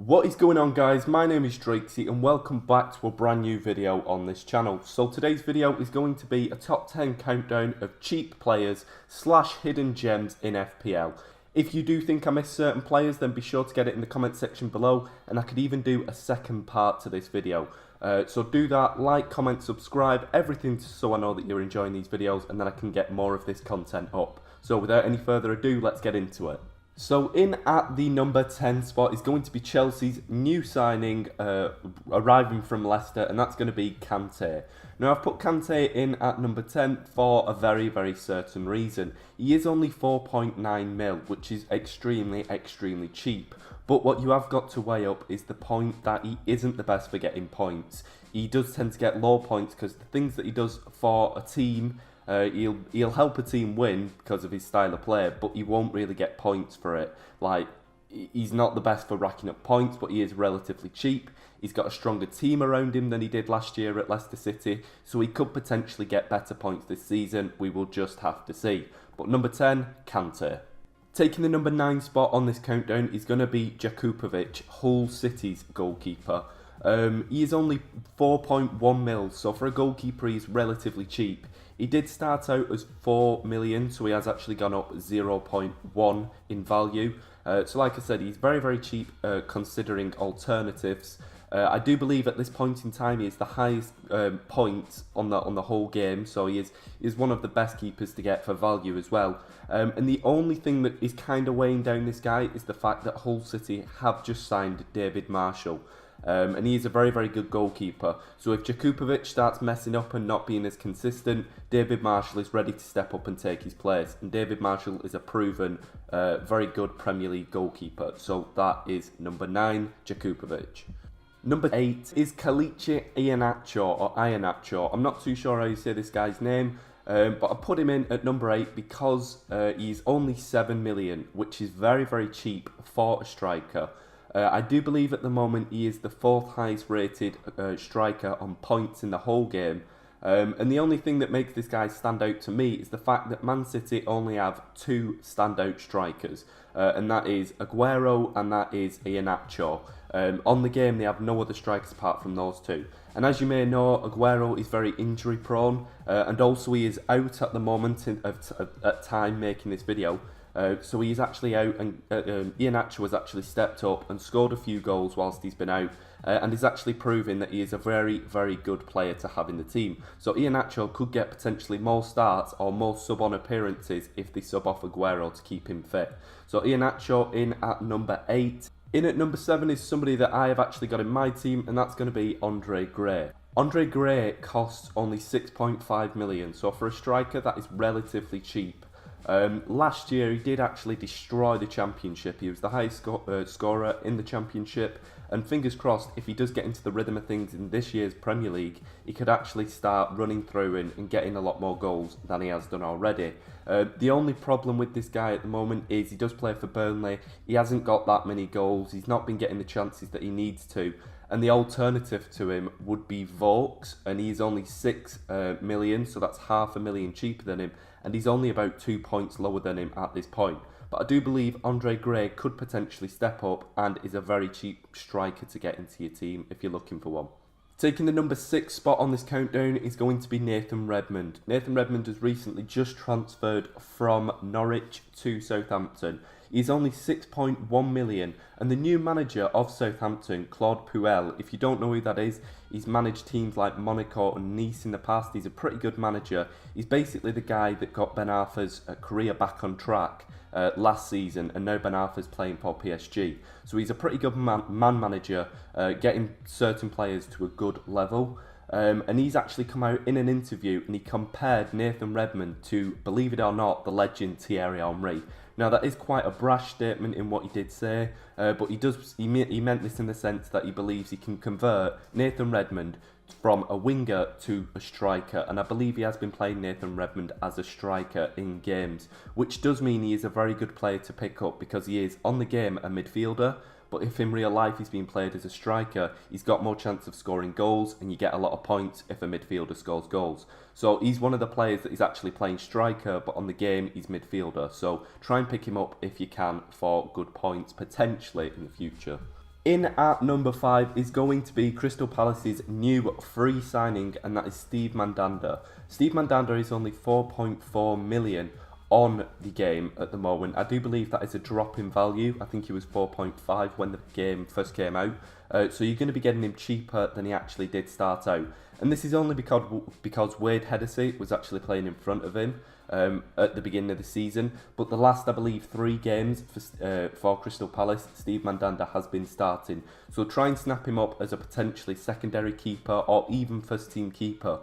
What is going on, guys? My name is Drakesy and welcome back to a brand new video on this channel. So today's video is going to be a top 10 countdown of cheap players / hidden gems in FPL. If you do think I missed certain players, then be sure to get it in the comment section below, and I could even do a second part to this video. So do that, like, comment, subscribe, everything so I know that you're enjoying these videos, and then I can get more of this content up. So without any further ado, let's get into it. So in at the number 10 spot is going to be Chelsea's new signing arriving from Leicester, and that's going to be Kante. Now I've put Kante in at number 10 for a very certain reason. He is only 4.9 mil, which is extremely cheap. But what you have got to weigh up is the point that he isn't the best for getting points. He does tend to get low points because the things that he does for a team, he'll help a team win because of his style of play, but he won't really get points for it. Like, he's not the best for racking up points, but he is relatively cheap. He's got a stronger team around him than he did last year at Leicester City, so he could potentially get better points this season. We will just have to see. But number 10, Kante. Taking the number 9 spot on this countdown is going to be Jakupovic, Hull City's goalkeeper. He is only 4.1 mil, so for a goalkeeper he's relatively cheap. He did start out as 4 million, so he has actually gone up 0.1 in value. So like I said, he's very cheap considering alternatives. I do believe at this point in time he is the highest point on the whole game, so he is one of the best keepers to get for value as well. And the only thing that is kind of weighing down this guy is the fact that Hull City have just signed David Marshall. And he is a very good goalkeeper. So if Jakupovic starts messing up and not being as consistent, David Marshall is ready to step up and take his place. And David Marshall is a proven, very good Premier League goalkeeper. So that is number 9, Jakupovic. Number 8 is Kelechi Iheanacho. I'm not too sure how you say this guy's name. But I put him in at number 8 because he's only 7 million, which is very cheap for a striker. I do believe at the moment he is the 4th highest rated striker on points in the whole game. And the only thing that makes this guy stand out to me is the fact that Man City only have 2 standout strikers. And that is Aguero and that is Iheanacho. On the game they have no other strikers apart from those 2. And as you may know, Aguero is very injury prone, and also he is out at the moment at time making this video. So he's actually out, and Iheanacho has actually stepped up and scored a few goals whilst he's been out, and is actually proving that he is a very good player to have in the team. So Iheanacho could get potentially more starts or more sub-on appearances if they sub off Aguero to keep him fit. So Iheanacho in at number 8. In at number 7 is somebody that I have actually got in my team, and that's going to be Andre Gray. Andre Gray costs only 6.5 million, so for a striker that is relatively cheap. Last year he did actually destroy the championship. He was the highest scorer in the championship, and fingers crossed if he does get into the rhythm of things in this year's Premier League, he could actually start running through and getting a lot more goals than he has done already. The only problem with this guy at the moment is he does play for Burnley. He hasn't got that many goals. He's not been getting the chances that he needs to. And the alternative to him would be Vokes, and he's only 6 million, so that's $500,000 cheaper than him, and he's only about 2 points lower than him at this point. But I do believe Andre Gray could potentially step up and is a very cheap striker to get into your team if you're looking for one. Taking the number 6 spot on this countdown is going to be Nathan Redmond. Nathan Redmond has recently just transferred from Norwich to Southampton. He's only 6.1 million, and the new manager of Southampton, Claude Puel, if you don't know who that is, he's managed teams like Monaco and Nice in the past. He's a pretty good manager. He's basically the guy that got Ben Arthur's career back on track last season, and now Ben Arthur's playing for PSG. So he's a pretty good man manager, getting certain players to a good level. And he's actually come out in an interview and he compared Nathan Redmond to, believe it or not, the legend Thierry Henry. Now that is quite a brash statement in what he did say, but he meant this in the sense that he believes he can convert Nathan Redmond from a winger to a striker, and I believe he has been playing Nathan Redmond as a striker in games, which does mean he is a very good player to pick up because he is on the game a midfielder. But if in real life he's being played as a striker, he's got more chance of scoring goals, and you get a lot of points if a midfielder scores goals. So he's one of the players that is actually playing striker, but on the game he's midfielder. So try and pick him up if you can for good points, potentially in the future. In at number 5 is going to be Crystal Palace's new free signing, and that is Steve Mandanda. Steve Mandanda is only 4.4 million on the game at the moment. I do believe that is a drop in value. I think he was 4.5 when the game first came out. So you're going to be getting him cheaper than he actually did start out. And this is only because Wade Hennessy was actually playing in front of him at the beginning of the season. But the last, I believe, 3 games for Crystal Palace, Steve Mandanda has been starting. So try and snap him up as a potentially secondary keeper or even first team keeper.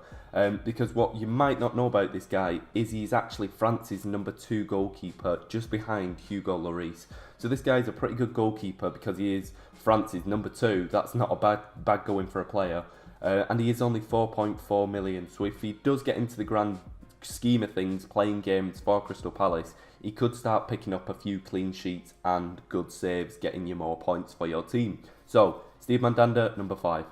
Because what you might not know about this guy is he's actually France's number 2 goalkeeper, just behind Hugo Lloris. So this guy's a pretty good goalkeeper because he is France's number 2. That's not a bad going for a player. And he is only 4.4 million. So if he does get into the grand scheme of things, playing games for Crystal Palace, he could start picking up a few clean sheets and good saves, getting you more points for your team. So Steve Mandanda, number 5.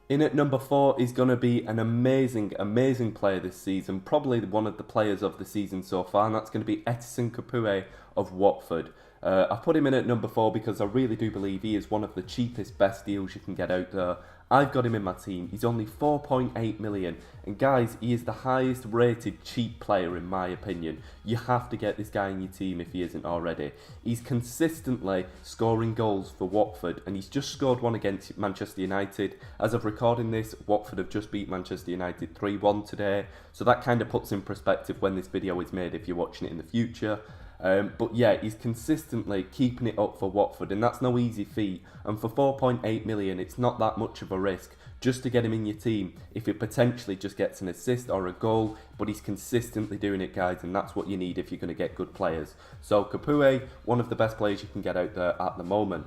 In at number 4 is going to be an amazing player this season, probably one of the players of the season so far, and that's going to be Etienne Capoue of Watford. I put him in at number 4 because I really do believe he is one of the cheapest, best deals you can get out there. I've got him in my team. He's only 4.8 million. And guys, he is the highest rated cheap player in my opinion. You have to get this guy in your team if he isn't already. He's consistently scoring goals for Watford, and he's just scored one against Manchester United. As of recording this, Watford have just beat Manchester United 3-1 today. So that kind of puts in perspective when this video is made if you're watching it in the future. But yeah, he's consistently keeping it up for Watford, and that's no easy feat. And for 4.8 million, it's not that much of a risk just to get him in your team if he potentially just gets an assist or a goal, but he's consistently doing it, guys, and that's what you need if you're going to get good players. So Capoue, one of the best players you can get out there at the moment.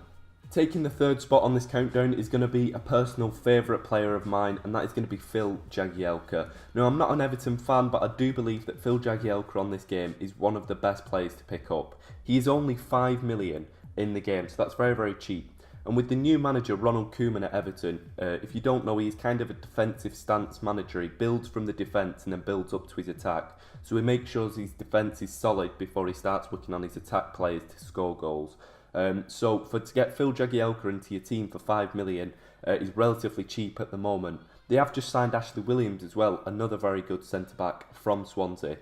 Taking the 3rd spot on this countdown is going to be a personal favourite player of mine, and that is going to be Phil Jagielka. Now, I'm not an Everton fan, but I do believe that Phil Jagielka on this game is one of the best players to pick up. He is only 5 million in the game, so that's very cheap. And with the new manager, Ronald Koeman at Everton, if you don't know, he's kind of a defensive stance manager. He builds from the defence and then builds up to his attack. So he makes sure his defence is solid before he starts working on his attack players to score goals. So to get Phil Jagielka into your team for 5 million is relatively cheap at the moment. They have just signed Ashley Williams as well, another very good centre-back from Swansea.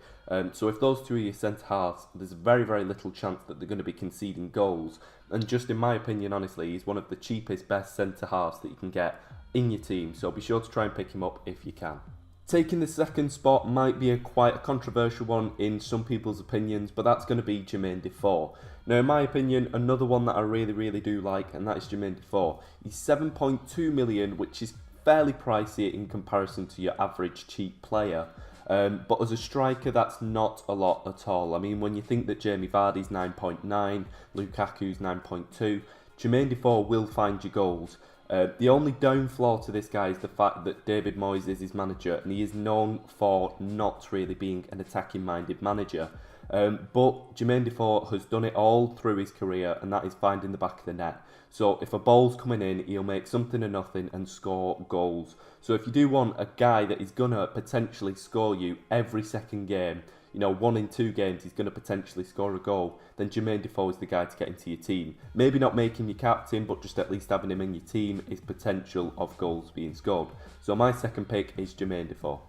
So if those two are your centre-halves, there's very little chance that they're going to be conceding goals. And just in my opinion, honestly, he's one of the cheapest, best centre-halves that you can get in your team. So be sure to try and pick him up if you can. Taking the 2nd spot might be quite a controversial one in some people's opinions, but that's going to be Jermaine Defoe. Now, in my opinion, another one that I really do like, and that is Jermaine Defoe. He's 7.2 million, which is fairly pricey in comparison to your average cheap player. But as a striker, that's not a lot at all. I mean, when you think that Jamie Vardy's 9.9, Lukaku's 9.2, Jermaine Defoe will find you goals. The only downfall to this guy is the fact that David Moyes is his manager, and he is known for not really being an attacking-minded manager. But Jermaine Defoe has done it all through his career, and that is finding the back of the net. So if a ball's coming in, he'll make something of nothing and score goals. So if you do want a guy that is going to potentially score you every second game, you know, 1 in 2 games he's going to potentially score a goal, then Jermaine Defoe is the guy to get into your team. Maybe not making your captain, but just at least having him in your team is potential of goals being scored. So my 2nd pick is Jermaine Defoe.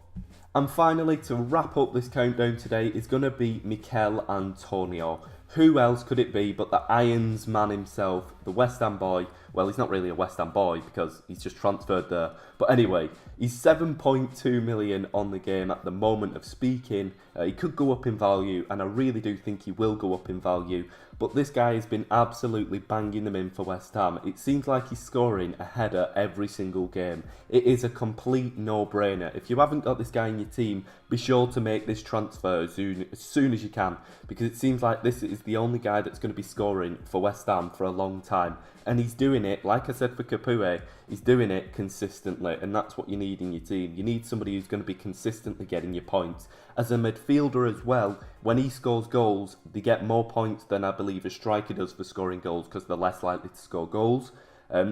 And finally, to wrap up this countdown today, is going to be Mikel Antonio. Who else could it be but the Irons man himself, the West Ham boy? Well, he's not really a West Ham boy because he's just transferred there. But anyway, he's 7.2 million on the game at the moment of speaking. He could go up in value, and I really do think he will go up in value. But this guy has been absolutely banging them in for West Ham. It seems like he's scoring a header every single game. It is a complete no-brainer. If you haven't got this guy in your team, be sure to make this transfer as soon as you can, because it seems like this is the only guy that's going to be scoring for West Ham for a long time. And he's doing it, like I said for Capoue, he's doing it consistently, and that's what you need in your team. You need somebody who's going to be consistently getting your points. As a midfielder as well, when he scores goals, they get more points than I believe a striker does for scoring goals because they're less likely to score goals.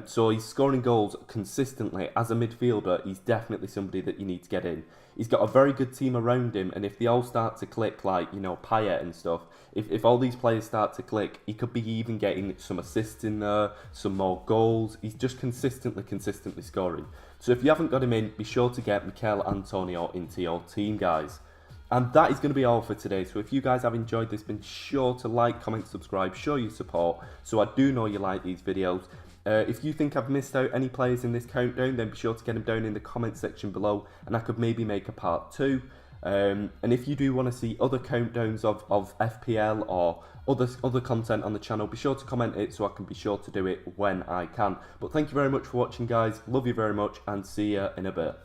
So he's scoring goals consistently. As a midfielder, he's definitely somebody that you need to get in. he's got a very good team around him, and if they all start to click, like, you know, Payet and stuff, if all these players start to click, he could be even getting some assists in there, some more goals. He's just consistently scoring. So if you haven't got him in, be sure to get Michail Antonio into your team, guys. And that is going to be all for today. So if you guys have enjoyed this, be sure to like, comment, subscribe, show your support, so I do know you like these videos. If you think I've missed out any players in this countdown, then be sure to get them down in the comment section below, and I could maybe make a part 2. And if you do want to see other countdowns of FPL or other content on the channel, be sure to comment it so I can be sure to do it when I can. But thank you very much for watching, guys. Love you very much, and see you in a bit.